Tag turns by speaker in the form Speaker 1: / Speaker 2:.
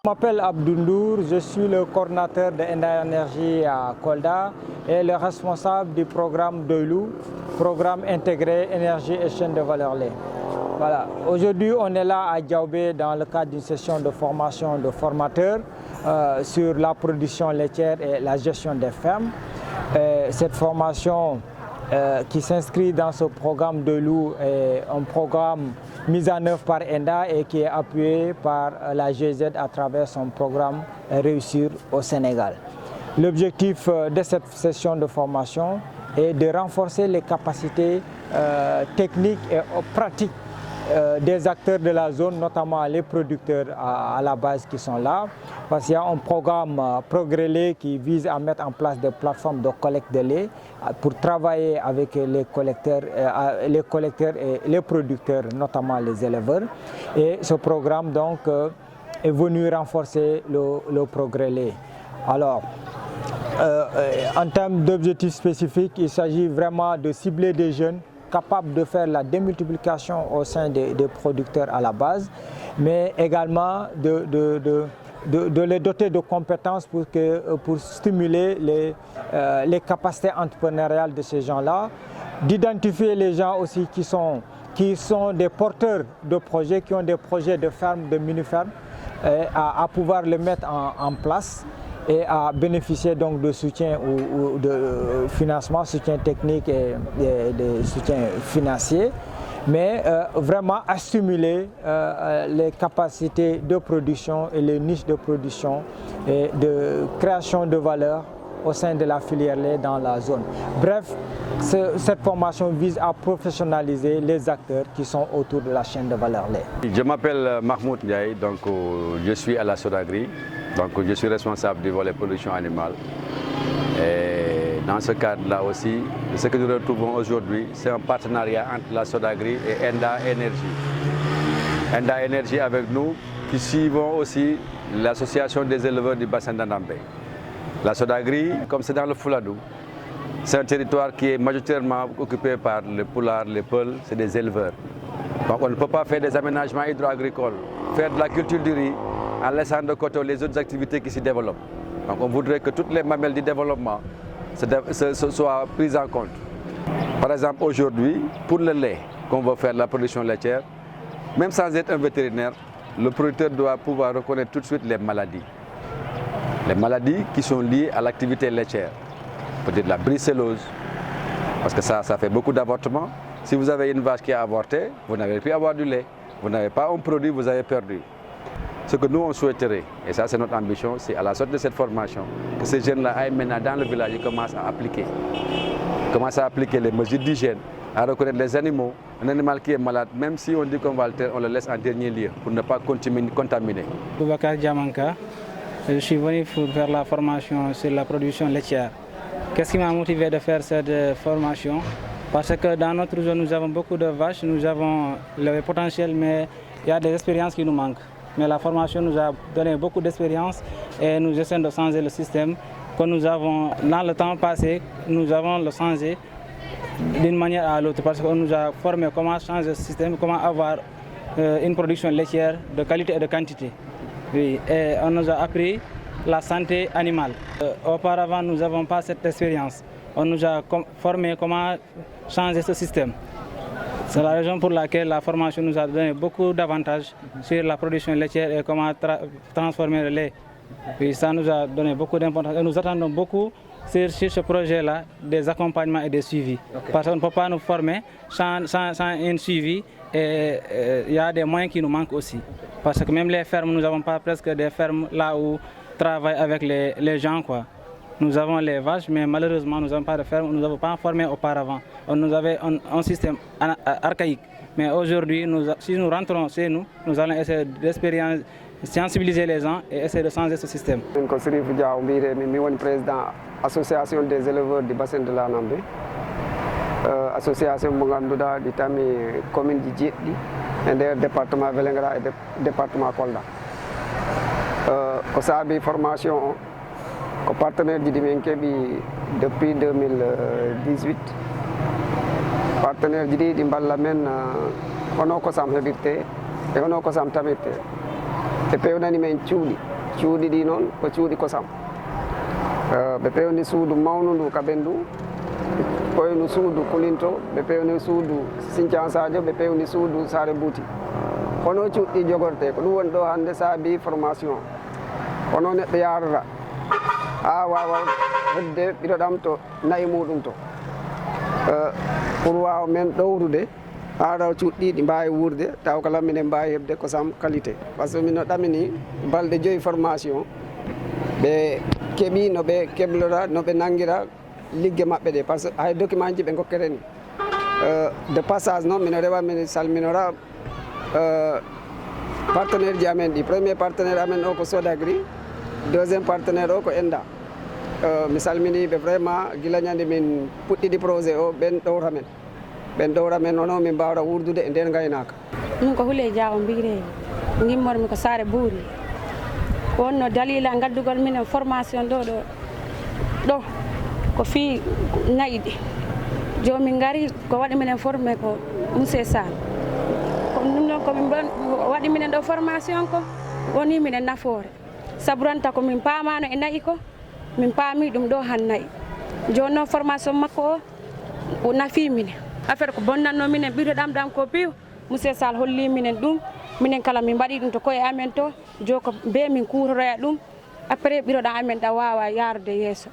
Speaker 1: Je m'appelle Abdoundour, je suis le coordinateur de Enda Energy à Kolda et le responsable du programme Doylou, programme intégré énergie et chaîne de valeur lait. Voilà. Aujourd'hui, on est là à Diaoubé dans le cadre d'une session de formation de formateurs sur la production laitière et la gestion des fermes. Cette formation qui s'inscrit dans ce programme Doylou est un programme mis en œuvre par Enda et qui est appuyé par la GIZ à travers son programme Réussir au Sénégal. L'objectif de cette session de formation est de renforcer les capacités techniques et pratiques des acteurs de la zone, notamment les producteurs à la base qui sont là, parce qu'il y a un programme Progrès Lait qui vise à mettre en place des plateformes de collecte de lait pour travailler avec les collecteurs et les producteurs, notamment les éleveurs. Et ce programme donc est venu renforcer le Progrès Lait. Alors, en termes d'objectifs spécifiques, il s'agit vraiment de cibler des jeunes capables de faire la démultiplication au sein des producteurs à la base, mais également de les doter de compétences pour stimuler les capacités entrepreneuriales de ces gens-là, d'identifier les gens aussi qui sont des porteurs de projets, qui ont des projets de fermes, de mini-fermes, à pouvoir les mettre en place et à bénéficier donc de soutien ou de financement, soutien technique et de soutien financier, mais vraiment à stimuler les capacités de production et les niches de production et de création de valeur au sein de la filière lait dans la zone. Bref, cette formation vise à professionnaliser les acteurs qui sont autour de la chaîne de valeur lait.
Speaker 2: Je m'appelle Mahmoud Ndiaye, donc je suis à la Sodagri, donc je suis responsable du volet production animale. Et dans ce cadre-là aussi, ce que nous retrouvons aujourd'hui, c'est un partenariat entre la Sodagri et Enda Energy. Enda Energy avec nous, qui suivons aussi l'association des éleveurs du bassin d'Anambé. La Sodagri, comme c'est dans le Fouladou, c'est un territoire qui est majoritairement occupé par les poulards, les peuls, c'est des éleveurs. Donc on ne peut pas faire des aménagements hydro-agricoles, faire de la culture du riz en laissant de côté les autres activités qui s'y développent. Donc on voudrait que toutes les mamelles du développement soient prises en compte. Par exemple aujourd'hui, pour le lait qu'on veut faire, la production laitière, même sans être un vétérinaire, le producteur doit pouvoir reconnaître tout de suite les maladies. Les maladies qui sont liées à l'activité laitière. Peut-être la brucellose, parce que ça fait beaucoup d'avortements. Si vous avez une vache qui a avorté, vous n'avez plus avoir du lait. Vous n'avez pas un produit, vous avez perdu. Ce que nous, on souhaiterait, et ça c'est notre ambition, c'est à la sortie de cette formation, que ces jeunes-là aillent maintenant dans le village et commencent à appliquer les mesures d'hygiène, à reconnaître les animaux. Un animal qui est malade, même si on dit qu'on va le taire, on le laisse en dernier lieu pour ne pas contaminer.
Speaker 3: Boubacar Diamanka, je suis venu pour faire la formation sur la production laitière. Qu'est-ce qui m'a motivé de faire cette formation? Parce que dans notre zone, nous avons beaucoup de vaches, nous avons le potentiel, mais il y a des expériences qui nous manquent. Mais la formation nous a donné beaucoup d'expérience et nous essayons de changer le système que nous avons, dans le temps passé, nous avons le changé d'une manière à l'autre parce qu'on nous a formé comment changer le système, comment avoir une production laitière de qualité et de quantité. Oui, et on nous a appris la santé animale. Auparavant, nous n'avons pas cette expérience. On nous a formé comment changer ce système. C'est la raison pour laquelle la formation nous a donné beaucoup d'avantages sur la production laitière et comment transformer le lait. Puis ça nous a donné beaucoup d'importance et nous attendons beaucoup sur ce projet-là des accompagnements et des suivis. Okay. Parce qu'on ne peut pas nous former sans un suivi et il y a des moyens qui nous manquent aussi. Parce que même les fermes, nous n'avons pas presque des fermes là où on travaille avec les gens, quoi. Nous avons les vaches, mais malheureusement, nous n'avons pas de ferme, nous n'avons pas formé auparavant. Nous avions un système archaïque. Mais aujourd'hui, si nous rentrons chez nous, nous allons essayer d'expérience, sensibiliser les gens et essayer de changer ce système.
Speaker 4: Je suis président de l'association des éleveurs du bassin de l'Anambé. L'association de la commune de Djeddi, et département Vélingara et département Kolda. Nous avons une formation. Le partenaire du Dimenkebi depuis 2018. Partenaire du Dimballamen, on a ko sam hebirte, et on a ko sam tamite. Et puis on a une cuuɗi ɗi noon ko cuuɗi kosam ɓe pewni suudu mawnu ndu kaɓen ndu ɓoynu suudu kulinto ɓe pewni suudu Sinthian Sadio ɓe pewni suudu Sare Bouti hono cuuɗɗi jogorte ko ɗum woni ɗo hannde saabi formation hono neɗɗo yarata ha wawa hedde ɓiroɗam to nayi muɗum to pour wawa men ɗowrude ha raw cuuɗɗi ɗi mbawi wurde taw kala minen mbawi hebde kosam qualité par ce que mino ɗamini balɗe 5 formation ɓe keeɓi no ɓe keblora no ɓe nanguira ligge maɓɓe ɗe par ce que hay document ji ɓe gokketeni de passage noon mino rewa min salminora partenaire ji amen ɗi premier partenaire amen o ko Sodagri deuxiéme partenaire o ko Enda mi salminiɓe vraiment gila ñande min puɗɗiɗi projet o ɓen ɗowra men nono min mbawra wurdude e nden gaynaka
Speaker 5: min ko Houleye Diawo Mbigre gimmormi ko Sare Bouri ko wonno dalila gaddugol minen formation ɗo ko fi nayi ɗi jomin gari ko waɗi minen formé ko monsieur Sall ko ɗum noon komin waɗi minen ɗo formation ko woni minen nafoore saabu ranta ko min paamano e nayi ko min paami ɗum ɗo han nayi joni noon formation makko o nafi minen affaire ko bonnanno minen ɓiroɗam ɗam ko piiw monsieur Sall holli minen ɗum minen kala min mbaɗi ɗum to koye amen to jo ko be min kuroroya ɗum après ɓiroɗam amen ɗam wawa yarude yeeso.